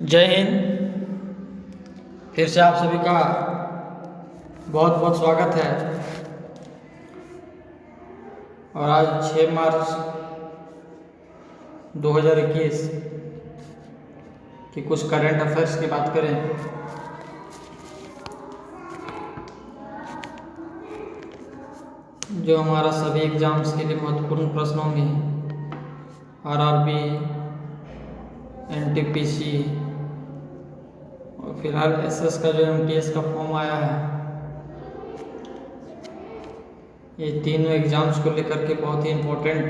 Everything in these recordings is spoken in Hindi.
जय हिंद। फिर से आप सभी का बहुत बहुत स्वागत है। और आज 6 मार्च 2021 की कुछ करंट अफेयर्स की बात करें जो हमारा सभी एग्जाम्स के लिए महत्वपूर्ण प्रश्न होंगे। आरआरबी, एनटीपीसी और फिलहाल एसएस का जो एमटीएस का फॉर्म आया है, ये तीनों एग्जाम्स को लेकर के बहुत ही इम्पोर्टेंट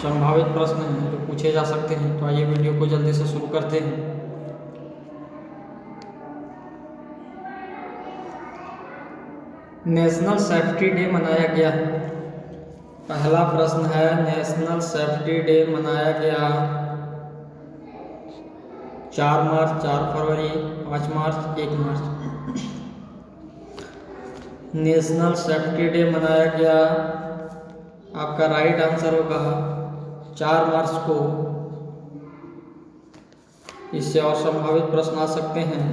संभावित प्रश्न हैं जो पूछे जा सकते हैं। तो आइए वीडियो को जल्दी से शुरू करते हैं। नेशनल सेफ्टी डे मनाया गया। पहला प्रश्न है, नेशनल सेफ्टी डे मनाया गया 4 मार्च, 4 फरवरी, 5 मार्च, 1 मार्च। नेशनल सेफ्टी डे मनाया गया, आपका राइट आंसर होगा 4 मार्च को। इससे और संभावित प्रश्न आ सकते हैं।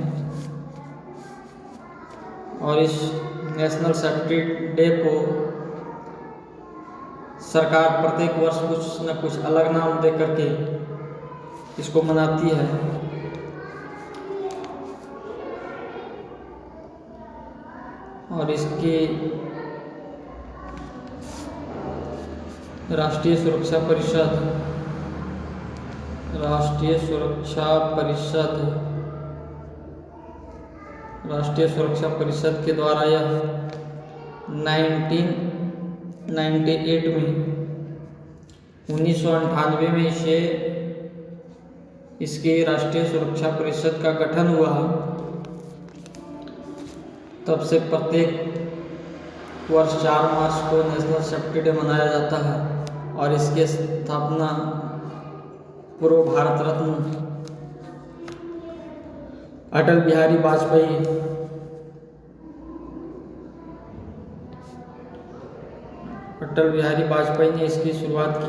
और इस नेशनल सेफ्टी डे को सरकार प्रत्येक वर्ष कुछ न कुछ अलग नाम दे करके इसको मनाती है। और इसकी राष्ट्रीय सुरक्षा परिषद के द्वारा यह 1998 में इसके राष्ट्रीय सुरक्षा परिषद का गठन हुआ। तब से प्रत्येक वर्ष 4 मार्च को नेशनल सेफ्टी डे मनाया जाता है। और इसकी स्थापना पूर्व भारत रत्न अटल बिहारी वाजपेयी ने इसकी शुरुआत की।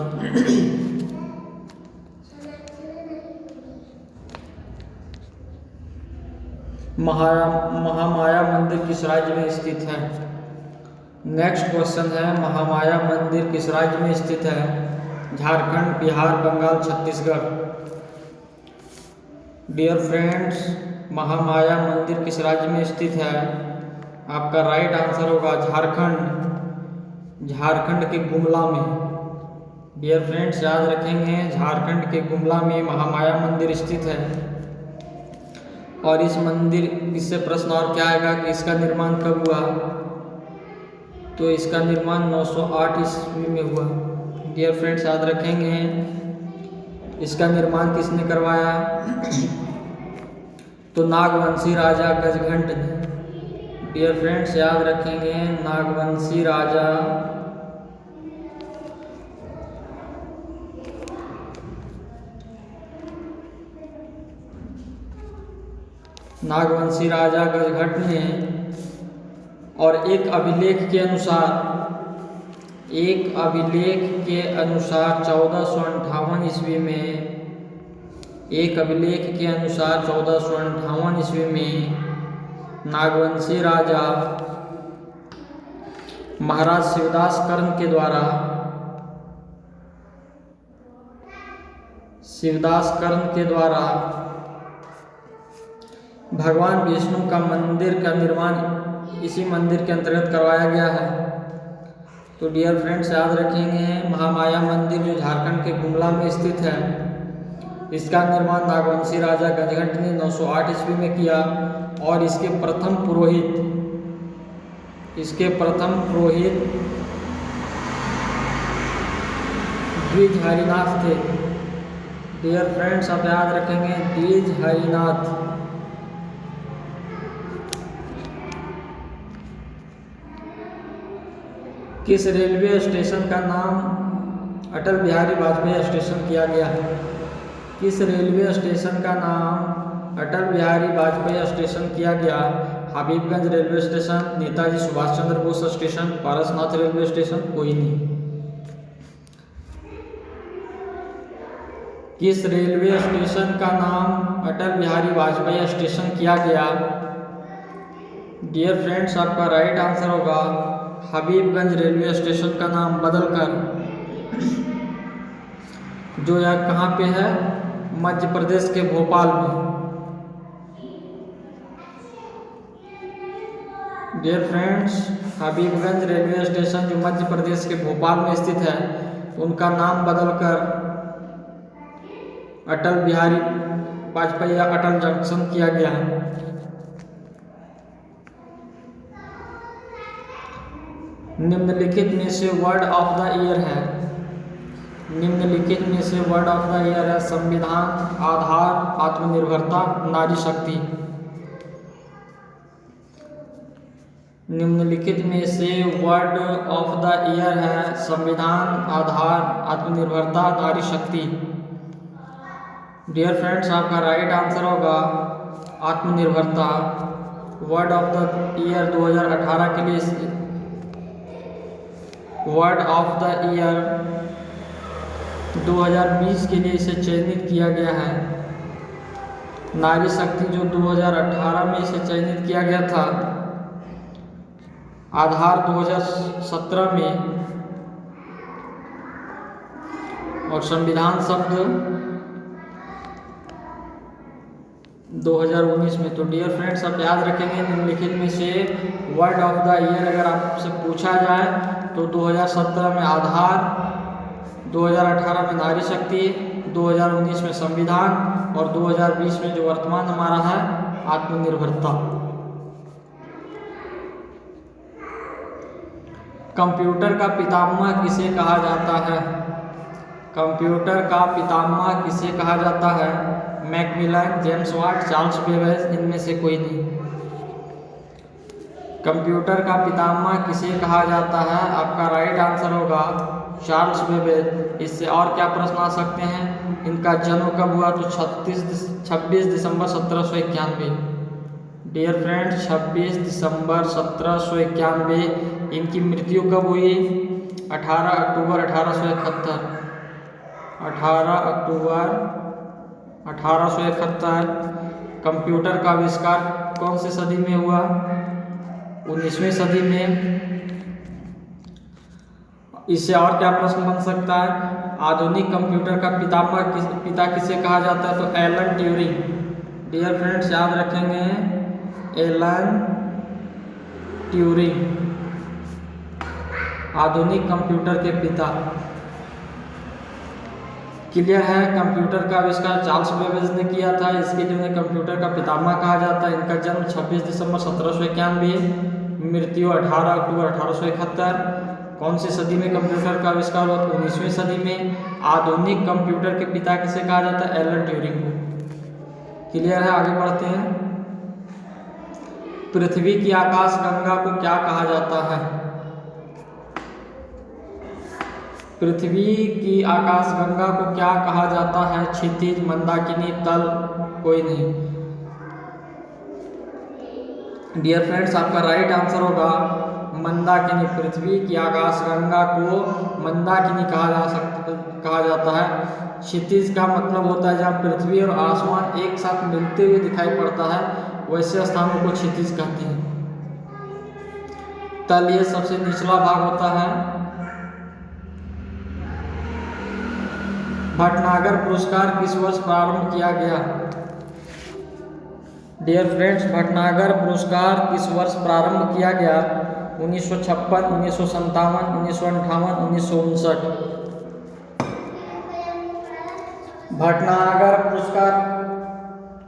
महामाया मंदिर किस राज्य में स्थित है? नेक्स्ट क्वेश्चन है, महामाया मंदिर किस राज्य में स्थित है? झारखंड, बिहार, बंगाल, छत्तीसगढ़। डियर फ्रेंड्स, महामाया मंदिर किस राज्य में स्थित है? आपका राइट आंसर होगा झारखंड के गुमला में। डियर फ्रेंड्स, याद रखेंगे, झारखंड के गुमला में महामाया मंदिर स्थित है। और इससे प्रश्न और क्या आएगा कि इसका निर्माण कब हुआ? तो इसका निर्माण 908 ईस्वी में हुआ। डियर फ्रेंड्स, याद रखेंगे, इसका निर्माण किसने करवाया? तो नागवंशी राजा गजघंट ने। डियर फ्रेंड्स, याद रखेंगे, नागवंशी राजा गजघंट ने। और एक अभिलेख के अनुसार 1458 ईस्वी में नागवंशी राजा महाराज शिवदास कर्ण के द्वारा भगवान विष्णु का मंदिर का निर्माण इसी मंदिर के अंतर्गत करवाया गया है। तो डियर फ्रेंड्स, याद रखेंगे, महामाया मंदिर जो झारखंड के गुमला में स्थित है, इसका निर्माण नागवंशी राजा गजघंट ने 908 ईस्वी में किया। और इसके प्रथम पुरोहित द्विज हरिनाथ थे। डियर फ्रेंड्स, आप याद रखेंगे, द्विज हरिनाथ। किस रेलवे स्टेशन का नाम अटल बिहारी वाजपेयी स्टेशन किया गया है? किस रेलवे स्टेशन का नाम अटल बिहारी वाजपेयी स्टेशन किया गया? Habibganj railway station, Netaji Subhash Chandra Bose station, Parasnath railway station, कोई नहीं। किस रेलवे स्टेशन का नाम अटल बिहारी वाजपेयी स्टेशन किया गया? डियर फ्रेंड्स, आपका राइट आंसर होगा हबीबगंज रेलवे स्टेशन का नाम बदलकर, जो यह कहाँ पे है? मध्य प्रदेश के भोपाल में। Dear friends, Habibganj railway station जो मध्य प्रदेश के भोपाल में स्थित है, उनका नाम बदलकर अटल बिहारी वाजपेयी अटल जंक्शन किया गया है। निम्नलिखित में से वर्ड ऑफ द ईयर है, निम्नलिखित में से वर्ड ऑफ द ईयर है संविधान, आधार, आत्मनिर्भरता, नारी शक्ति। निम्नलिखित में से वर्ड ऑफ द ईयर है संविधान, आधार, आत्मनिर्भरता, नारी शक्ति। डियर फ्रेंड्स, आपका राइट आंसर होगा आत्मनिर्भरता। वर्ड ऑफ द ईयर 2018 के लिए, वर्ड ऑफ द ईयर 2020 के लिए इसे चयनित किया गया है। नारी शक्ति जो 2018 में इसे चयनित किया गया था, आधार 2017 में, और संविधान शब्द 2019 में। तो डियर फ्रेंड्स, आप याद रखेंगे निम्नलिखित में से वर्ड ऑफ द ईयर अगर आपसे पूछा जाए तो 2017 में आधार, 2018 में नारी शक्ति, 2019 में संविधान और 2020 में जो वर्तमान हमारा है आत्मनिर्भरता। कंप्यूटर का पितामह किसे कहा जाता है? कंप्यूटर का पितामह किसे कहा जाता है? Macmillan, James Watt, Charles Babbage, इनमें से कोई नहीं। कंप्यूटर का पितामह किसे कहा जाता है? आपका राइट आंसर होगा चार्ल्स बेबेज। इससे और क्या प्रश्न आ सकते हैं? इनका जन्म कब हुआ? तो 26 दिसंबर 1791। डियर फ्रेंड्स, 26 दिसंबर 1791। इनकी मृत्यु कब हुई? 18 अक्टूबर 1871। 18 अक्टूबर 1871। कंप्यूटर का आविष्कार कौन सी सदी में हुआ? 19वीं सदी में। इससे और क्या प्रश्न बन सकता है? आधुनिक कंप्यूटर का पिता किसे कहा जाता है? तो एलन ट्यूरिंग। डियर फ्रेंड्स, याद रखेंगे एलन ट्यूरिंग आधुनिक कंप्यूटर के पिता। क्लियर है? कंप्यूटर का आविष्कार चार्ल्स बेबेज ने किया था, इसके लिए उन्हें कंप्यूटर का पितामह कहा जाता है। इनका जन्म 26 दिसंबर 1791, मृत्यु 18 अक्टूबर 1871। कौन सी सदी में कंप्यूटर का आविष्कार हुआ? 19वीं सदी में। आधुनिक कंप्यूटर के पिता किसे कहा जाता है? एलन ट्यूरिंग को। क्लियर है? आगे बढ़ते हैं। पृथ्वी की आकाशगंगा को क्या कहा जाता है? पृथ्वी की आकाशगंगा को क्या कहा जाता है? क्षितिज, मंदाकिनी, तल, कोई नहीं। डियर फ्रेंड्स, आपका राइट आंसर होगा मंदाकिनी। पृथ्वी की आकाशगंगा को मंदाकिनी कहा जाता है। क्षितिज का मतलब होता है जहाँ पृथ्वी और आसमान एक साथ मिलते हुए दिखाई पड़ता है, वैसे स्थानों को क्षितिज कहते हैं। तल ये सबसे निचला भाग होता है। भटनागर पुरस्कार किस वर्ष प्रारंभ किया गया? डियर फ्रेंड्स, भटनागर पुरस्कार किस वर्ष प्रारंभ किया गया? 1956, 1957, 1958, 1959। भटनागर पुरस्कार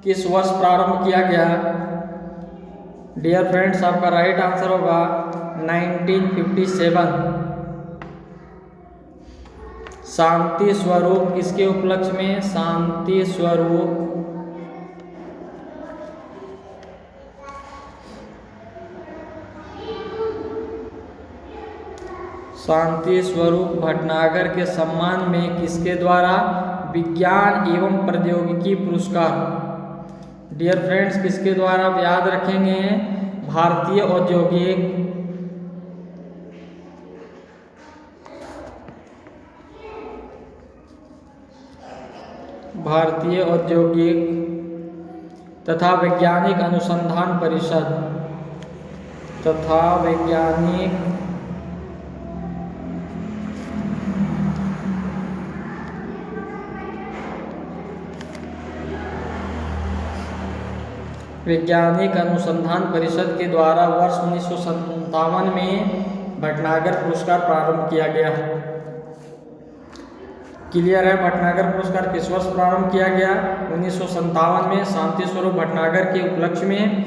किस वर्ष प्रारंभ किया गया? डियर फ्रेंड्स, आपका राइट आंसर होगा 1957। शांति स्वरूप किसके उपलक्ष्य में? शांति स्वरूप भटनागर के सम्मान में किसके द्वारा? विज्ञान एवं प्रौद्योगिकी पुरस्कार। डियर फ्रेंड्स, किसके द्वारा आप याद रखेंगे? भारतीय औद्योगिक भारतीय औद्योगिक तथा वैज्ञानिक अनुसंधान परिषद तथा वैज्ञानिक अनुसंधान परिषद के द्वारा वर्ष 1957 में भटनागर पुरस्कार प्रारंभ किया गया। क्लियर है? भटनागर पुरस्कार किस वर्ष प्रारंभ किया गया? 1957 में शांति स्वरूप भटनागर के उपलक्ष्य में।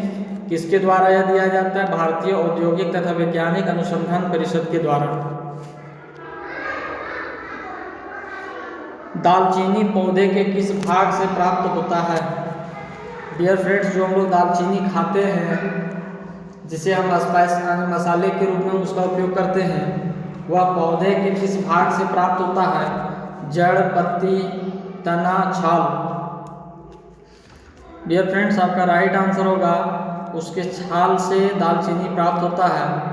किसके द्वारा यह दिया जाता है? भारतीय औद्योगिक तथा वैज्ञानिक अनुसंधान परिषद के द्वारा। दालचीनी पौधे के किस भाग से प्राप्त होता है? डियर फ्रेंड्स, जो हम लोग दालचीनी खाते हैं, जिसे हम स्पाइस मसाले के रूप में उसका उपयोग करते हैं, वह पौधे के किस भाग से प्राप्त होता है? जड़, पत्ती, तना, छाल। डियर फ्रेंड्स, आपका राइट आंसर होगा उसके छाल से दालचीनी प्राप्त होता है।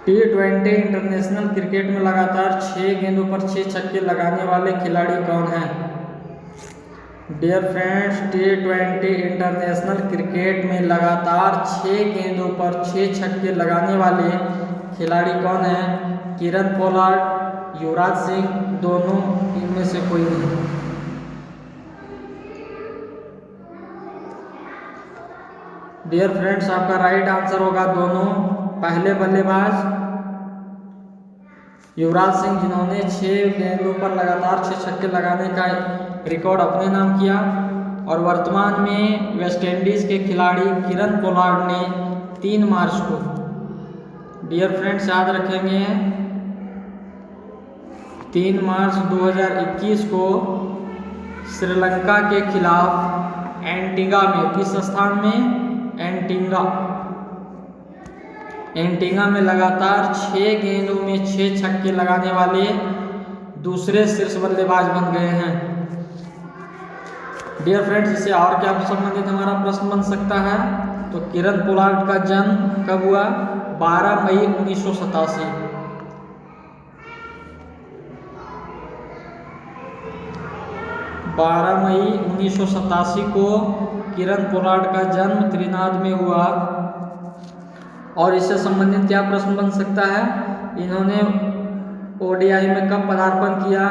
T20 इंटरनेशनल क्रिकेट में लगातार 6 गेंदों पर 6 छक्के लगाने वाले खिलाड़ी कौन हैं? Dear friends, T20 international cricket में लगातार 6 गेंदों पर 6 छक्के लगाने वाले खिलाड़ी कौन हैं? किरण पोलार्ड, युवराज सिंह, दोनों, इनमें से कोई नहीं। डियर फ्रेंड्स, आपका राइट आंसर होगा दोनों। पहले बल्लेबाज युवराज सिंह, जिन्होंने 6 गेंदों पर लगातार 6 छक्के लगाने का रिकॉर्ड अपने नाम किया, और वर्तमान में वेस्टइंडीज के खिलाड़ी किरण पोलार्ड ने 3 मार्च को, डियर फ्रेंड्स याद रखेंगे, 3 मार्च 2021 को श्रीलंका के खिलाफ एंटीगा में, किस स्थान में? एंटीगा में लगातार 6 गेंदों में 6 छक्के लगाने वाले दूसरे शीर्ष बल्लेबाज बन गए हैं। डियर फ्रेंड्स, इससे और क्या संबंधित हमारा प्रश्न बन सकता है? तो किरण पोलार्ड का जन्म कब हुआ? 12 मई 1987। 12 मई 1987 को किरण पोलार्ड का जन्म त्रिनाद में हुआ। और इससे संबंधित क्या प्रश्न बन सकता है? इन्होंने ओडीआई में कब पदार्पण किया,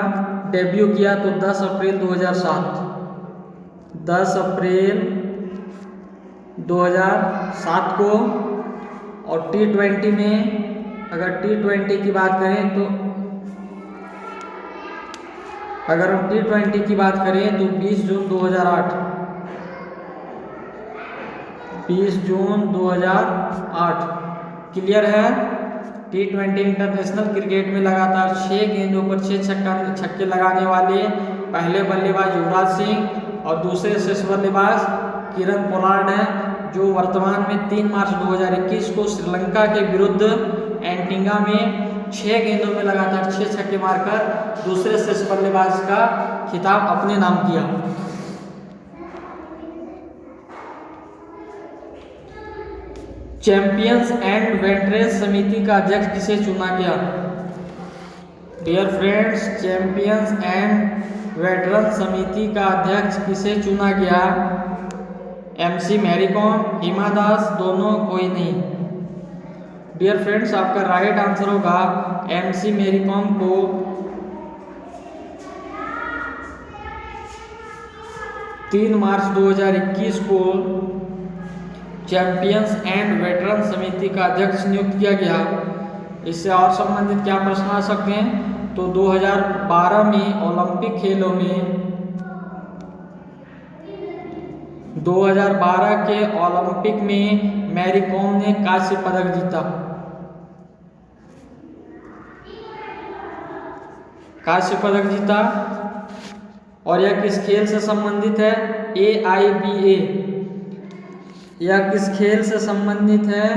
डेब्यू किया? तो 10 अप्रैल 2007। 10 अप्रैल 2007 को। और T20 में, अगर T20 की बात करें तो, अगर हम T20 की बात करें तो 20 जून 2008। 20 जून 2008। क्लियर है? T20 इंटरनेशनल क्रिकेट में लगातार 6 गेंदों पर 6 छक्के लगाने वाले पहले बल्लेबाज युवराज सिंह और दूसरे शीर्ष बल्लेबाज किरण पोलार्ड हैं, जो वर्तमान में 3 मार्च 2021 को श्रीलंका के विरुद्ध एंटीगा में 6 गेंदों में लगातार 6 छक्के मारकर दूसरे शीर्ष बल्लेबाज का खिताब अपने नाम किया। चैंपियंस एंड वेटरन्स समिति का अध्यक्ष किसे चुना गया? Dear friends, champions and veterans समिति का अध्यक्ष किसे चुना गया? MC मैरी कॉम, हिमा दास, दोनों, कोई नहीं। डियर फ्रेंड्स, आपका राइट आंसर होगा MC मैरी कॉम को 3 मार्च 2021 को चैंपियंस एंड वेटरन समिति का अध्यक्ष नियुक्त किया गया। इससे और संबंधित क्या प्रश्न आ सकते हैं? तो 2012 में ओलंपिक खेलों में, 2012 के ओलंपिक में मैरी कॉम ने कांस्य पदक जीता। कांस्य पदक जीता। और यह किस खेल से संबंधित है? AIBA। यह किस खेल से संबंधित है?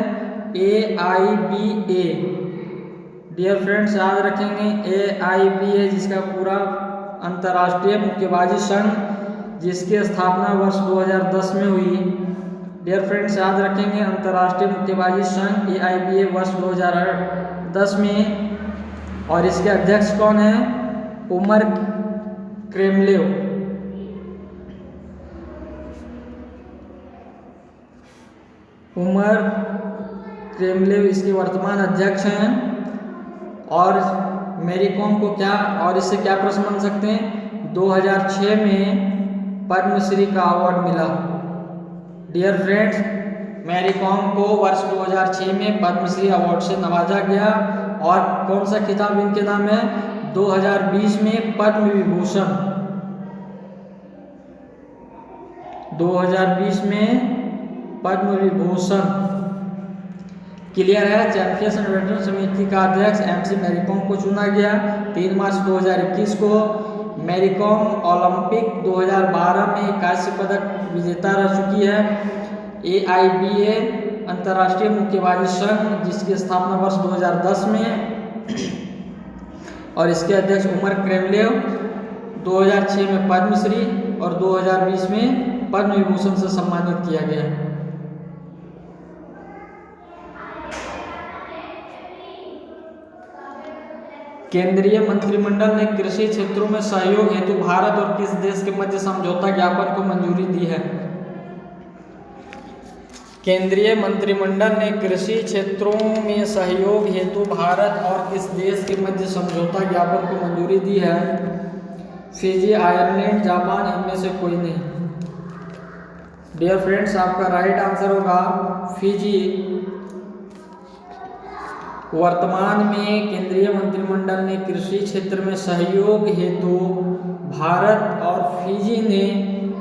AIBA। डियर फ्रेंड्स, याद रखेंगे AIBA, जिसका पूरा अंतर्राष्ट्रीय मुक्केबाजी संघ, जिसकी स्थापना वर्ष 2010 में हुई, डियर फ्रेंड्स, याद रखेंगे अंतर्राष्ट्रीय मुक्केबाजी संघ AIBA वर्ष 2010 में, और इसके अध्यक्ष कौन है? Umar Kremlev. उमर क्रेमलेव इसके वर्तमान अध्यक्ष हैं। और मैरी कॉम को क्या, और इससे क्या प्रश्न बन सकते हैं? 2006 में पद्मश्री का अवार्ड मिला। डियर फ्रेंड्स, मैरी कॉम को वर्ष 2006 में पद्मश्री अवार्ड से नवाजा गया। और कौन सा खिताब इनके नाम है? 2020 में पद्म विभूषण। 2020 में पद्म विभूषण। क्लियर है। चैंपियंस बैडमिंटन समिति का अध्यक्ष MC मैरी कॉम को चुना गया। 3 मार्च 2021 को मैरी कॉम ओलंपिक 2012 में कांस्य पदक विजेता रह चुकी है। AIBA अंतर्राष्ट्रीय मुक्केबाजी संघ, जिसकी स्थापना वर्ष 2010 में, और इसके अध्यक्ष उमर क्रेमलेव। 2006 में पद्मश्री और 2020 में पद्म विभूषण से सम्मानित किया गया। केंद्रीय मंत्रिमंडल ने कृषि क्षेत्रों में सहयोग हेतु भारत और किस देश के मध्य समझौता ज्ञापन को मंजूरी दी है? केंद्रीय मंत्रिमंडल ने कृषि क्षेत्रों में सहयोग हेतु भारत और किस देश के मध्य समझौता ज्ञापन को मंजूरी दी है? फिजी, आयरलैंड, जापान, इनमें से कोई नहीं। डियर फ्रेंड्स, आपका राइट आंसर होगा फिजी। वर्तमान में केंद्रीय मंत्रिमंडल ने कृषि क्षेत्र में सहयोग हेतु भारत और फिजी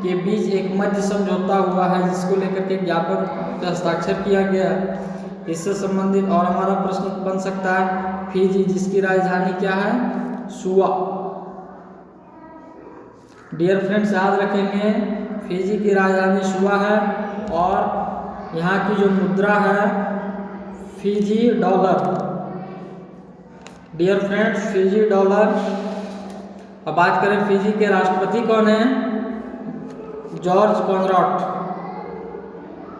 के बीच एक मध्य समझौता हुआ है, जिसको लेकर के ज्ञापन पर हस्ताक्षर किया गया। इससे संबंधित और हमारा प्रश्न बन सकता है, फिजी जिसकी राजधानी क्या है? सुआ। डियर फ्रेंड्स, याद रखेंगे फिजी की राजधानी सुआ है, और यहाँ की जो मुद्रा है Fiji dollar. Dear friends, Fiji dollar. अब बात करें फिजी के राष्ट्रपति कौन है? George Conrad.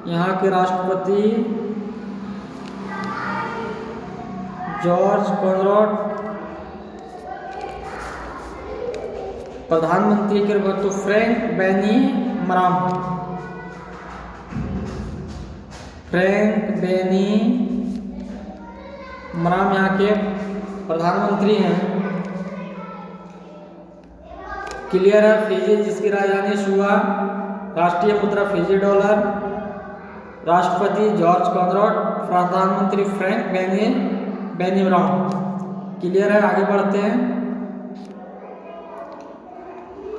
यहाँ के राष्ट्रपति जॉर्ज कॉनरॉड। प्रधानमंत्री के तो फ्रैंक बैनिमराम। फ्रैंक बैनिमराम यहाँ के प्रधानमंत्री हैं। क्लियर है। फिजी जिसकी राजधानी सुआ, राष्ट्रीय मुद्रा फिजी डॉलर, राष्ट्रपति जॉर्ज कॉनरॉड, प्रधानमंत्री फ्रैंक बैनिमराम। क्लियर है। आगे बढ़ते हैं।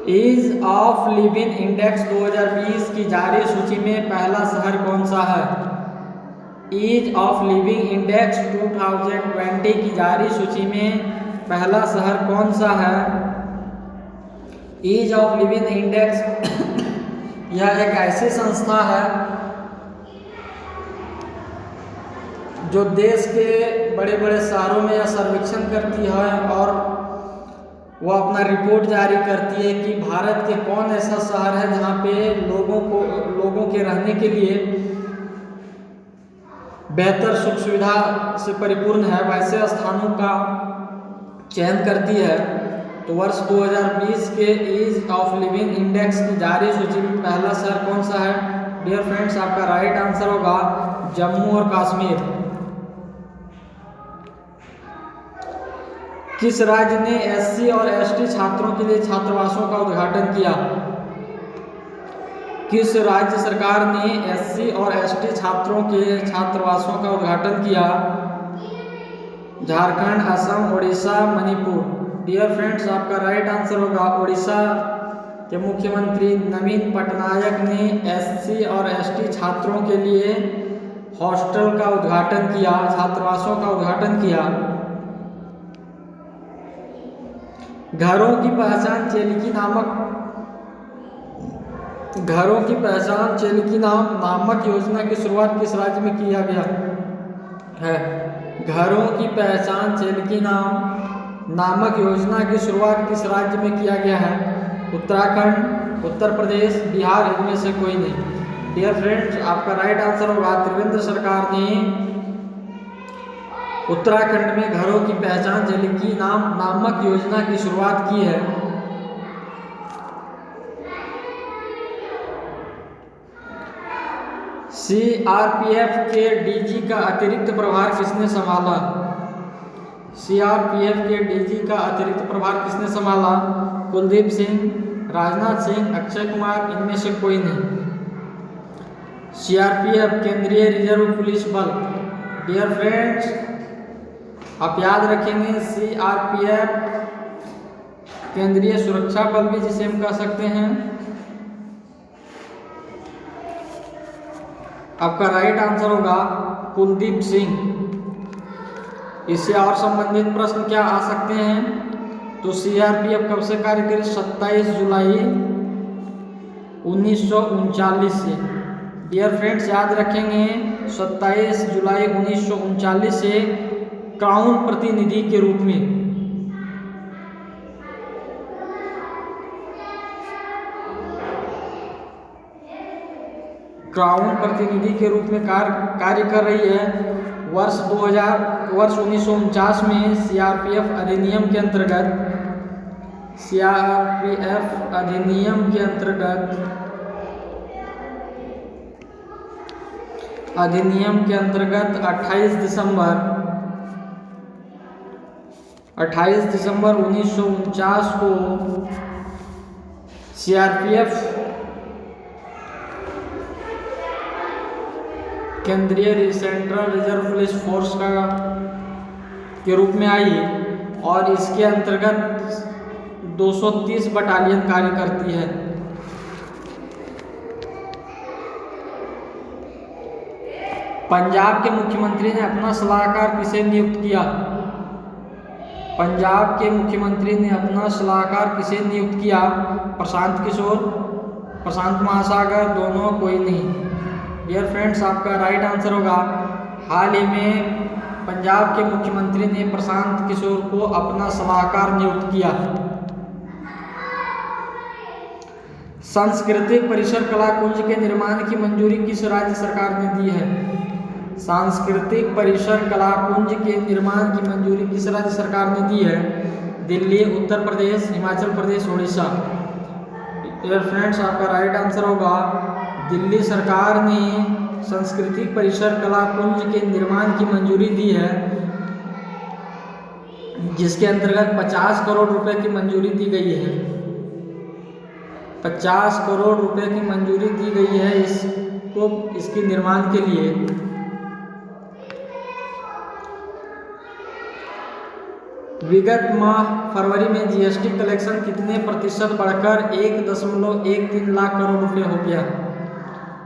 ईज ऑफ लिविंग इंडेक्स 2020 की जारी सूची में पहला शहर कौन सा है? ईज ऑफ लिविंग इंडेक्स 2020 की जारी सूची में पहला शहर कौन सा है? ईज ऑफ लिविंग इंडेक्स यह एक ऐसी संस्था है जो देश के बड़े बड़े शहरों में यह सर्वेक्षण करती है, और वो अपना रिपोर्ट जारी करती है कि भारत के कौन ऐसा शहर है जहाँ पे लोगों के रहने के लिए बेहतर सुख सुविधा से परिपूर्ण है, वैसे स्थानों का चयन करती है। तो वर्ष 2020 के ईज ऑफ लिविंग इंडेक्स की जारी सूची में पहला शहर कौन सा है? डियर फ्रेंड्स, आपका राइट आंसर होगा जम्मू और कश्मीर। किस राज्य ने SC और ST छात्रों के लिए छात्रावासों का उद्घाटन किया? किस राज्य सरकार ने SC और ST छात्रों के छात्रावासों का उद्घाटन किया? झारखंड, असम, उड़ीसा, मणिपुर। डियर फ्रेंड्स, आपका राइट आंसर होगा उड़ीसा के मुख्यमंत्री नवीन पटनायक ने SC और ST छात्रों के लिए हॉस्टल का उद्घाटन किया, छात्रावासों का उद्घाटन किया। घरों की पहचान चेलिकी नामक योजना की शुरुआत किस राज्य में किया गया है? घरों की पहचान चेलिकी नामक योजना की शुरुआत किस राज्य में किया गया है? उत्तराखंड, उत्तर प्रदेश, बिहार, इनमें से कोई नहीं। डियर फ्रेंड्स, आपका राइट आंसर होगा त्रिवेंद्र सरकार ने उत्तराखंड में घरों की पहचान झलकी नामक योजना की शुरुआत की है। सीआरपीएफ के डीजी का अतिरिक्त प्रभार किसने संभाला? सीआरपीएफ के डीजी का अतिरिक्त प्रभार किसने संभाला? कुलदीप सिंह, राजनाथ सिंह, अक्षय कुमार, इनमें से कोई नहीं। सीआरपीएफ केंद्रीय रिजर्व पुलिस बल। डियर फ्रेंड्स, आप याद रखेंगे सीआरपीएफ केंद्रीय सुरक्षा बल भी जिसे हम कह सकते हैं। आपका राइट आंसर होगा कुलदीप सिंह। इससे और संबंधित प्रश्न क्या आ सकते हैं? तो सीआरपीएफ कब से कार्य करे? 27 जुलाई 1939 से। डियर फ्रेंड्स, याद रखेंगे 27 जुलाई 1939 से क्राउन प्रतिनिधि के रूप में कार्य कर रही है। वर्ष 1949 में सीआरपीएफ अधिनियम के अंतर्गत 28 दिसंबर 1949 को सीआरपीएफ केंद्रीय सेंट्रल रिजर्व पुलिस फोर्स के रूप में आई और इसके अंतर्गत 230 बटालियन कार्य करती है। पंजाब के मुख्यमंत्री ने अपना सलाहकार किसे नियुक्त किया? पंजाब के मुख्यमंत्री ने अपना सलाहकार किसे नियुक्त किया? प्रशांत किशोर, प्रशांत महासागर, दोनों, कोई नहीं। डियर फ्रेंड्स, आपका राइट आंसर होगा हाल ही में पंजाब के मुख्यमंत्री ने प्रशांत किशोर को अपना सलाहकार नियुक्त किया। सांस्कृतिक परिसर कला कुंज के निर्माण की मंजूरी किस राज्य सरकार ने दी है? सांस्कृतिक परिसर कला कुंज के निर्माण की मंजूरी किस राज्य सरकार ने दी है? दिल्ली, उत्तर प्रदेश, हिमाचल प्रदेश, उड़ीसा। डियर फ्रेंड्स, आपका राइट आंसर होगा दिल्ली सरकार ने सांस्कृतिक परिसर कला कुंज के निर्माण की मंजूरी दी है, जिसके अंतर्गत 50 करोड़ रुपए की मंजूरी दी गई है। 50 करोड़ रुपए की मंजूरी दी गई है इसके निर्माण के लिए। विगत माह फरवरी में जीएसटी कलेक्शन कितने प्रतिशत बढ़कर 1.13 लाख करोड़ रुपए हो गया?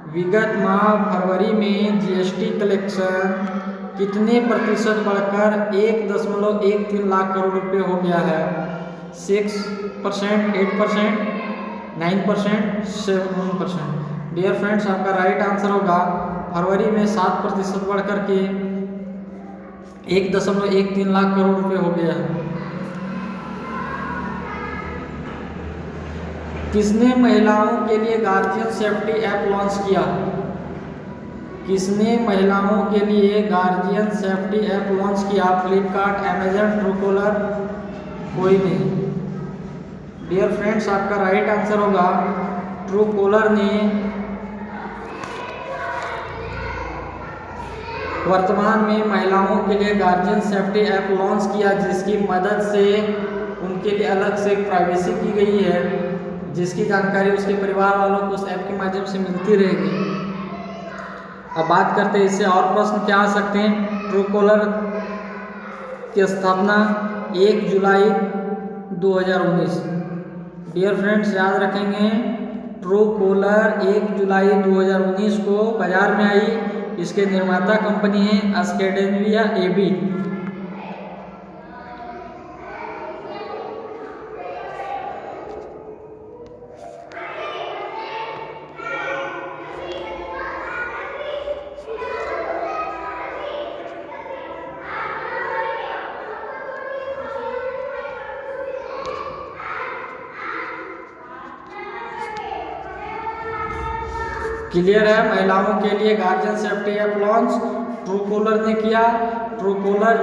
विगत माह फरवरी में जीएसटी कलेक्शन कितने प्रतिशत बढ़कर 1.13 लाख करोड़ रुपए हो गया है? 6%, 8%, 9%, 7%। डियर फ्रेंड्स, आपका राइट आंसर होगा फरवरी में 7% बढ़कर के 1.13 लाख करोड़ रुपए हो गया है। किसने महिलाओं के लिए गार्जियन सेफ्टी ऐप लॉन्च किया? किसने महिलाओं के लिए गार्जियन सेफ्टी ऐप लॉन्च किया? फ्लिपकार्ट, अमेजन, ट्रूकॉलर, कोई नहीं। डियर फ्रेंड्स, आपका राइट आंसर होगा ट्रूकॉलर ने वर्तमान में महिलाओं के लिए गार्जियन सेफ्टी ऐप लॉन्च किया, जिसकी मदद से उनके लिए अलग से प्राइवेसी की गई है, जिसकी जानकारी उसके परिवार वालों को उस ऐप के माध्यम से मिलती रहेगी। अब बात करते हैं इससे और प्रश्न क्या आ सकते हैं। ट्रूकॉलर की स्थापना 1 जुलाई 2019। डियर फ्रेंड्स, याद रखेंगे ट्रूकॉलर 1 जुलाई 2019 को बाजार में आई। इसके निर्माता कंपनी है स्कैंडिनेविया AB। क्लियर है। महिलाओं के लिए guardian safety app launch Truecaller ने किया। ट्रूकॉलर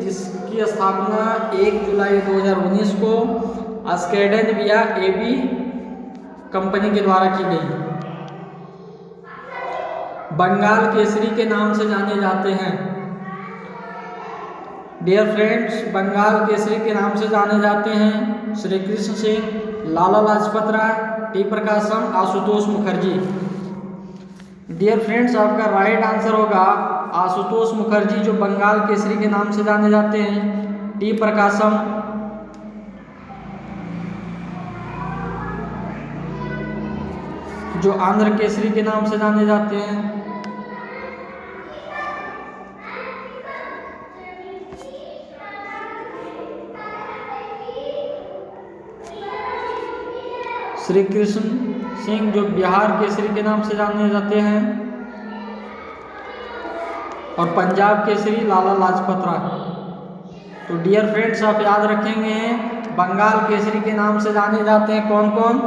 जिसकी स्थापना 1 जुलाई 2019 को स्कैंडिनेविया एबी कंपनी के द्वारा की गई। बंगाल केसरी के नाम से जाने जाते हैं। डियर फ्रेंड्स, बंगाल केसरी के नाम से जाने जाते हैं श्री कृष्ण सिंह, लाला लाजपत राय, टी प्रकाशम, आशुतोष मुखर्जी। डियर फ्रेंड्स, आपका राइट आंसर होगा आशुतोष मुखर्जी, जो बंगाल केसरी के नाम से जाने जाते हैं। टी प्रकाशम, जो आंध्र केसरी के नाम से जाने जाते हैं। श्री कृष्ण सिंह, जो बिहार केसरी के नाम से जाने जाते हैं। और पंजाब केसरी लाला लाजपत राय। तो डियर फ्रेंड्स, आप याद रखेंगे बंगाल केसरी के नाम से जाने जाते हैं कौन कौन।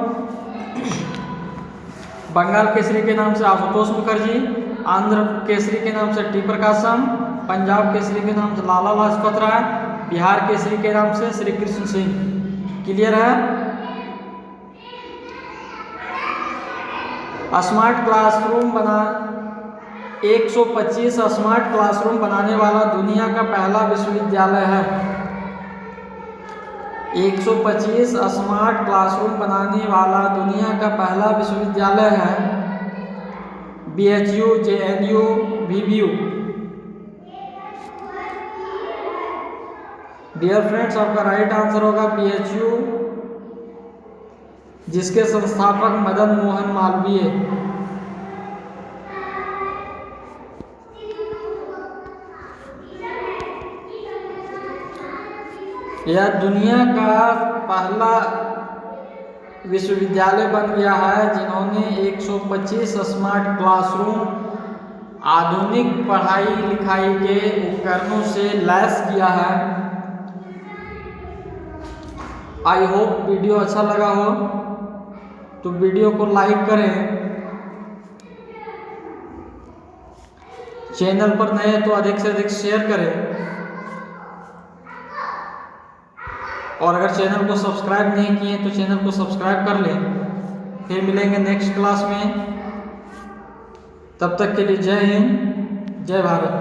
बंगाल केसरी के नाम से आशुतोष मुखर्जी, आंध्र केसरी के नाम से टी प्रकाशम, पंजाब केसरी के नाम से लाला लाजपत राय, बिहार केसरी के नाम से श्री कृष्ण सिंह। क्लियर है। स्मार्ट क्लासरूम 125 स्मार्ट क्लासरूम बनाने वाला दुनिया का पहला विश्वविद्यालय है। 125 स्मार्ट क्लासरूम बनाने वाला दुनिया का पहला विश्वविद्यालय है BHU, JNU, VBU। Dear friends, आपका राइट आंसर होगा BHU, जिसके संस्थापक मदन मोहन मालवीय। यह दुनिया का पहला विश्वविद्यालय बन गया है जिन्होंने 125 स्मार्ट क्लासरूम आधुनिक पढ़ाई लिखाई के उपकरणों से लैस किया है। आई होप वीडियो अच्छा लगा हो तो वीडियो को लाइक करें। चैनल पर नए तो अधिक से अधिक शेयर करें। और अगर चैनल को सब्सक्राइब नहीं किए तो चैनल को सब्सक्राइब कर लें। फिर मिलेंगे नेक्स्ट क्लास में। तब तक के लिए जय हिंद, जय भारत।